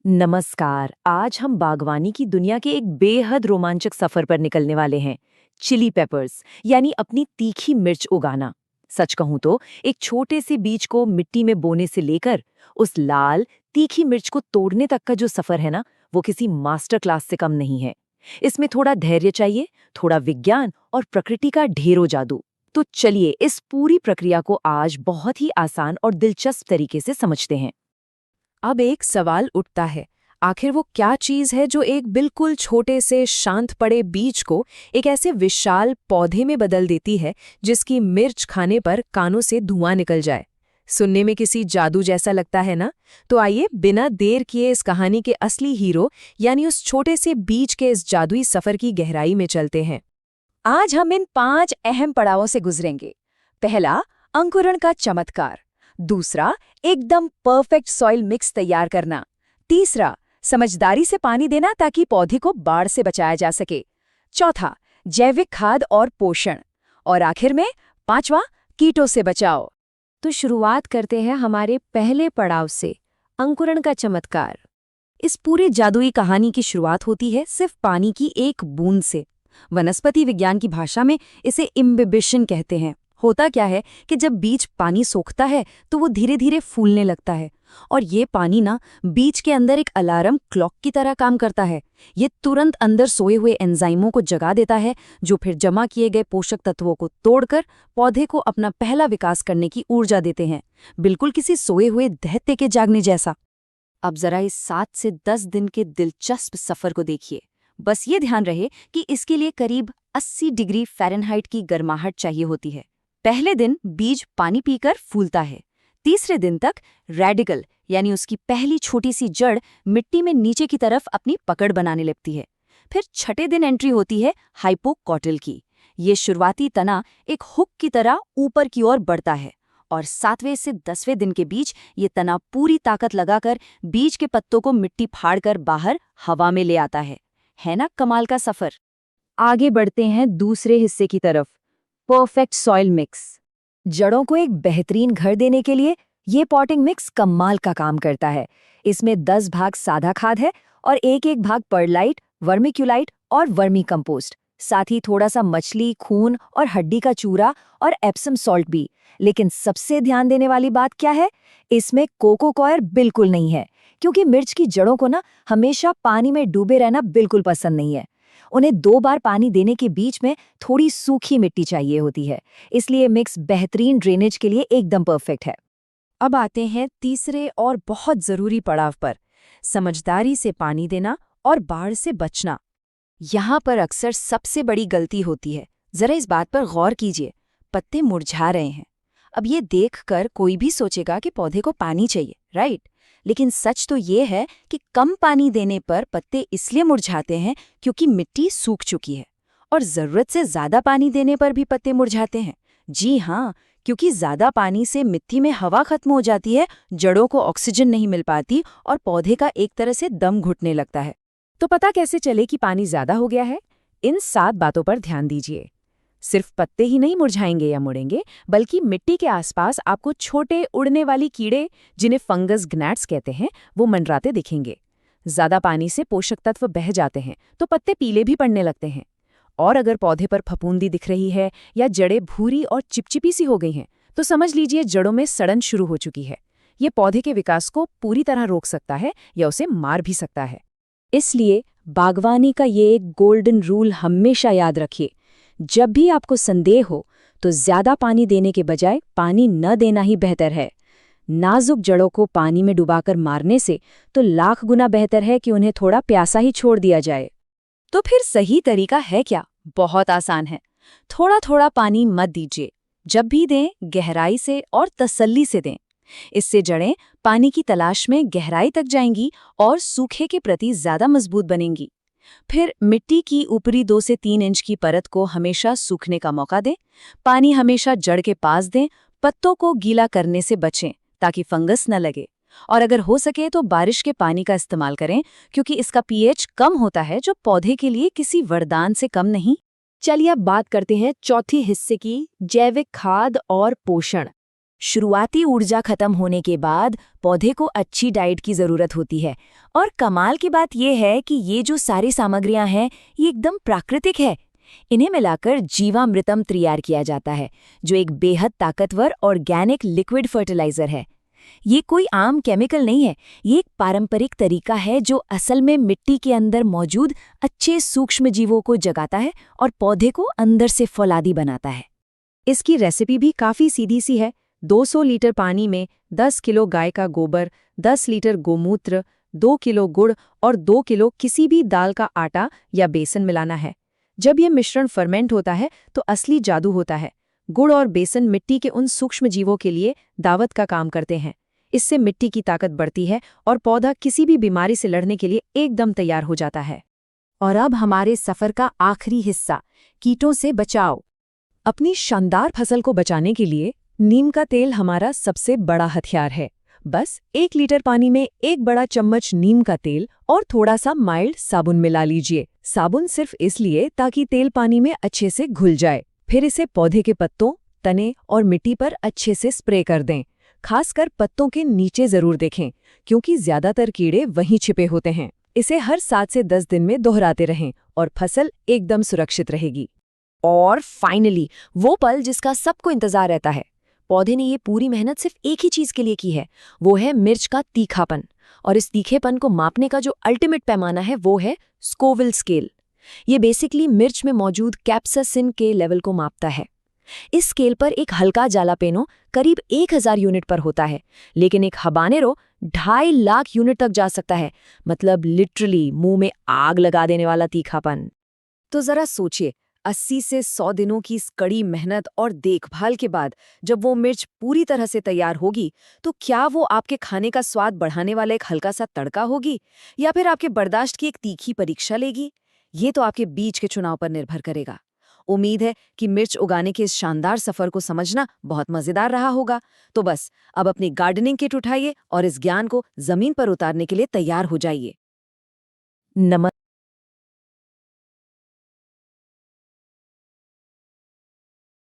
नमस्कार। आज हम बागवानी की दुनिया के एक बेहद रोमांचक सफर पर निकलने वाले हैं। चिली पेपर्स यानी अपनी तीखी मिर्च उगाना। सच कहूं तो एक छोटे से बीज को मिट्टी में बोने से लेकर उस लाल तीखी मिर्च को तोड़ने तक का जो सफर है ना, वो किसी मास्टर क्लास से कम नहीं है। इसमें थोड़ा धैर्य चाहिए, थोड़ा विज्ञान और प्रकृति का ढेरों जादू। तो चलिए इस पूरी प्रक्रिया को आज बहुत ही आसान और दिलचस्प तरीके से समझते हैं। अब एक सवाल उठता है, आखिर वो क्या चीज है जो एक बिल्कुल छोटे से शांत पड़े बीज को एक ऐसे विशाल पौधे में बदल देती है जिसकी मिर्च खाने पर कानों से धुआं निकल जाए। सुनने में किसी जादू जैसा लगता है ना? तो आइए बिना देर किए इस कहानी के असली हीरो यानी उस छोटे से बीज के इस जादुई सफर की गहराई में चलते हैं। आज हम इन 5 अहम पड़ावों से गुजरेंगे। पहला, अंकुरण का चमत्कार। दूसरा, एकदम परफेक्ट सॉइल मिक्स तैयार करना। तीसरा, समझदारी से पानी देना ताकि पौधे को बाढ़ से बचाया जा सके। चौथा, जैविक खाद और पोषण। और आखिर में पांचवा, कीटों से बचाओ। तो शुरुआत करते हैं हमारे पहले पड़ाव से, अंकुरण का चमत्कार। इस पूरे जादुई कहानी की शुरुआत होती है सिर्फ पानी की एक बूंद से। वनस्पति विज्ञान की भाषा में इसे इम्बिबिशन कहते हैं। होता क्या है कि जब बीज पानी सोखता है तो वो धीरे धीरे फूलने लगता है, और ये पानी ना बीज के अंदर एक अलार्म क्लॉक की तरह काम करता है। ये तुरंत अंदर सोए हुए एंजाइमों को जगा देता है, जो फिर जमा किए गए पोषक तत्वों को तोड़कर पौधे को अपना पहला विकास करने की ऊर्जा देते हैं, बिल्कुल किसी सोए हुए दैत्य के जागने जैसा। अब जरा इस 7 से 10 दिन के दिलचस्प सफर को देखिए। बस ये ध्यान रहे कि इसके लिए करीब 80 डिग्री फ़ारेनहाइट की गर्माहट चाहिए होती है। पहले दिन बीज पानी पीकर फूलता है। तीसरे दिन तक रेडिकल यानी उसकी पहली छोटी सी जड़ मिट्टी में नीचे की तरफ अपनी पकड़ बनाने लगती है। फिर छठे दिन एंट्री होती है हाइपोकॉटिल की। ये शुरुआती तना एक हुक की तरह ऊपर की ओर बढ़ता है, और 7वें से 10वें दिन के बीच ये तना पूरी ताकत लगाकर बीज के पत्तों को मिट्टी फाड़कर बाहर हवा में ले आता है ना कमाल का सफर। आगे बढ़ते हैं दूसरे हिस्से की तरफ, परफेक्ट सॉइल मिक्स। जड़ों को एक बेहतरीन घर देने के लिए ये पॉटिंग मिक्स कमाल का काम करता है। इसमें 10 भाग सादा खाद है और एक भाग परलाइट, वर्मिक्यूलाइट और वर्मी कंपोस्ट, साथ ही थोड़ा सा मछली खून और हड्डी का चूरा और एप्सम सॉल्ट भी। लेकिन सबसे ध्यान देने वाली बात क्या है, इसमें कोको कॉयर बिल्कुल नहीं है, क्योंकि मिर्च की जड़ों को ना हमेशा पानी में डूबे रहना बिल्कुल पसंद नहीं है। उन्हें 2 बार पानी देने के बीच में थोड़ी सूखी मिट्टी चाहिए होती है, इसलिए मिक्स बेहतरीन ड्रेनेज के लिए एकदम परफेक्ट है। अब आते हैं तीसरे और बहुत जरूरी पड़ाव पर, समझदारी से पानी देना और बाढ़ से बचना। यहाँ पर अक्सर सबसे बड़ी गलती होती है। जरा इस बात पर गौर कीजिए, पत्ते मुरझा रहे हैं। अब ये देखकर कोई भी सोचेगा कि पौधे को पानी चाहिए, राइट? लेकिन सच तो ये है कि कम पानी देने पर पत्ते इसलिए मुरझाते हैं क्योंकि मिट्टी सूख चुकी है, और जरूरत से ज्यादा पानी देने पर भी पत्ते मुरझाते हैं। जी हाँ, क्योंकि ज्यादा पानी से मिट्टी में हवा खत्म हो जाती है, जड़ों को ऑक्सीजन नहीं मिल पाती और पौधे का एक तरह से दम घुटने लगता है। तो पता कैसे चले कि पानी ज्यादा हो गया है? इन 7 बातों पर ध्यान दीजिए। सिर्फ पत्ते ही नहीं मुरझाएंगे या मुड़ेंगे, बल्कि मिट्टी के आसपास आपको छोटे उड़ने वाली कीड़े, जिन्हें फंगस ग्नैट्स कहते हैं, वो मंडराते दिखेंगे। ज्यादा पानी से पोषक तत्व बह जाते हैं तो पत्ते पीले भी पड़ने लगते हैं। और अगर पौधे पर फफूंदी दिख रही है या जड़ें भूरी और चिपचिपी सी हो गई हैं, तो समझ लीजिए जड़ों में सड़न शुरू हो चुकी है। ये पौधे के विकास को पूरी तरह रोक सकता है या उसे मार भी सकता है। इसलिए बागवानी का ये एक गोल्डन रूल हमेशा याद रखिए, जब भी आपको संदेह हो तो ज्यादा पानी देने के बजाय पानी न देना ही बेहतर है। नाजुक जड़ों को पानी में डुबाकर मारने से तो लाख गुना बेहतर है कि उन्हें थोड़ा प्यासा ही छोड़ दिया जाए। तो फिर सही तरीका है क्या? बहुत आसान है। थोड़ा थोड़ा पानी मत दीजिए। जब भी दें, गहराई से और तसल्ली से दें। इससे जड़ें पानी की तलाश में गहराई तक जाएंगी और सूखे के प्रति ज्यादा मजबूत बनेंगी। फिर मिट्टी की ऊपरी 2 से 3 इंच की परत को हमेशा सूखने का मौका दें। पानी हमेशा जड़ के पास दें। पत्तों को गीला करने से बचें ताकि फंगस न लगे। और अगर हो सके तो बारिश के पानी का इस्तेमाल करें, क्योंकि इसका पीएच कम होता है, जो पौधे के लिए किसी वरदान से कम नहीं। चलिए अब बात करते हैं चौथी हिस्से की, जैविक खाद और पोषण। शुरुआती ऊर्जा खत्म होने के बाद पौधे को अच्छी डाइट की ज़रूरत होती है। और कमाल की बात यह है कि ये जो सारी सामग्रियां हैं ये एकदम प्राकृतिक है। इन्हें मिलाकर जीवामृतम तैयार किया जाता है, जो एक बेहद ताकतवर ऑर्गेनिक लिक्विड फर्टिलाइजर है। ये कोई आम केमिकल नहीं है, ये एक पारंपरिक तरीका है जो असल में मिट्टी के अंदर मौजूद अच्छे सूक्ष्म जीवों को जगाता है और पौधे को अंदर से फौलादी बनाता है। इसकी रेसिपी भी काफ़ी सीधी सी है। 200 लीटर पानी में 10 किलो गाय का गोबर, 10 लीटर गोमूत्र, 2 किलो गुड़ और 2 किलो किसी भी दाल का आटा या बेसन मिलाना है। जब यह मिश्रण फर्मेंट होता है तो असली जादू होता है। गुड़ और बेसन मिट्टी के उन सूक्ष्म जीवों के लिए दावत का काम करते हैं। इससे मिट्टी की ताकत बढ़ती है और पौधा किसी भी बीमारी से लड़ने के लिए एकदम तैयार हो जाता है। और अब हमारे सफ़र का आखिरी हिस्सा, कीटों से बचाव। अपनी शानदार फसल को बचाने के लिए नीम का तेल हमारा सबसे बड़ा हथियार है। बस 1 लीटर पानी में 1 बड़ा चम्मच नीम का तेल और थोड़ा सा माइल्ड साबुन मिला लीजिए। साबुन सिर्फ इसलिए ताकि तेल पानी में अच्छे से घुल जाए। फिर इसे पौधे के पत्तों, तने और मिट्टी पर अच्छे से स्प्रे कर दें। खासकर पत्तों के नीचे जरूर देखें, क्योंकि ज्यादातर कीड़े वहीं छिपे होते हैं। इसे हर 7 से 10 दिन में दोहराते रहें और फसल एकदम सुरक्षित रहेगी। और फाइनली वो पल जिसका सबको इंतजार रहता है। पौधे ने ये पूरी मेहनत सिर्फ एक ही चीज के लिए की है, वो है मिर्च का तीखापन। और इस तीखेपन को मापने का जो अल्टीमेट पैमाना है वो है स्कोविल स्केल। ये बेसिकली मिर्च में मौजूद कैप्साइसिन के लेवल को मापता है। इस स्केल पर एक हल्का जालापेनो करीब 1000 यूनिट पर होता है, लेकिन एक हबानेरो 2.5 लाख यूनिट तक जा सकता है। मतलब लिटरली मुंह में आग लगा देने वाला तीखापन। तो जरा सोचिए, 80 से 100 दिनों की इस कड़ी मेहनत और देखभाल के बाद जब वो मिर्च पूरी तरह से तैयार होगी, तो क्या वो आपके खाने का स्वाद बढ़ाने वाला एक हल्का सा तड़का होगी या फिर आपके बर्दाश्त की एक तीखी परीक्षा लेगी? ये तो आपके बीज के चुनाव पर निर्भर करेगा। उम्मीद है कि मिर्च उगाने के इस शानदार सफर को समझना बहुत मजेदार रहा होगा। तो बस अब अपनी गार्डनिंग किट उठाइए और इस ज्ञान को जमीन पर उतारने के लिए तैयार हो जाइए। नमस्कार।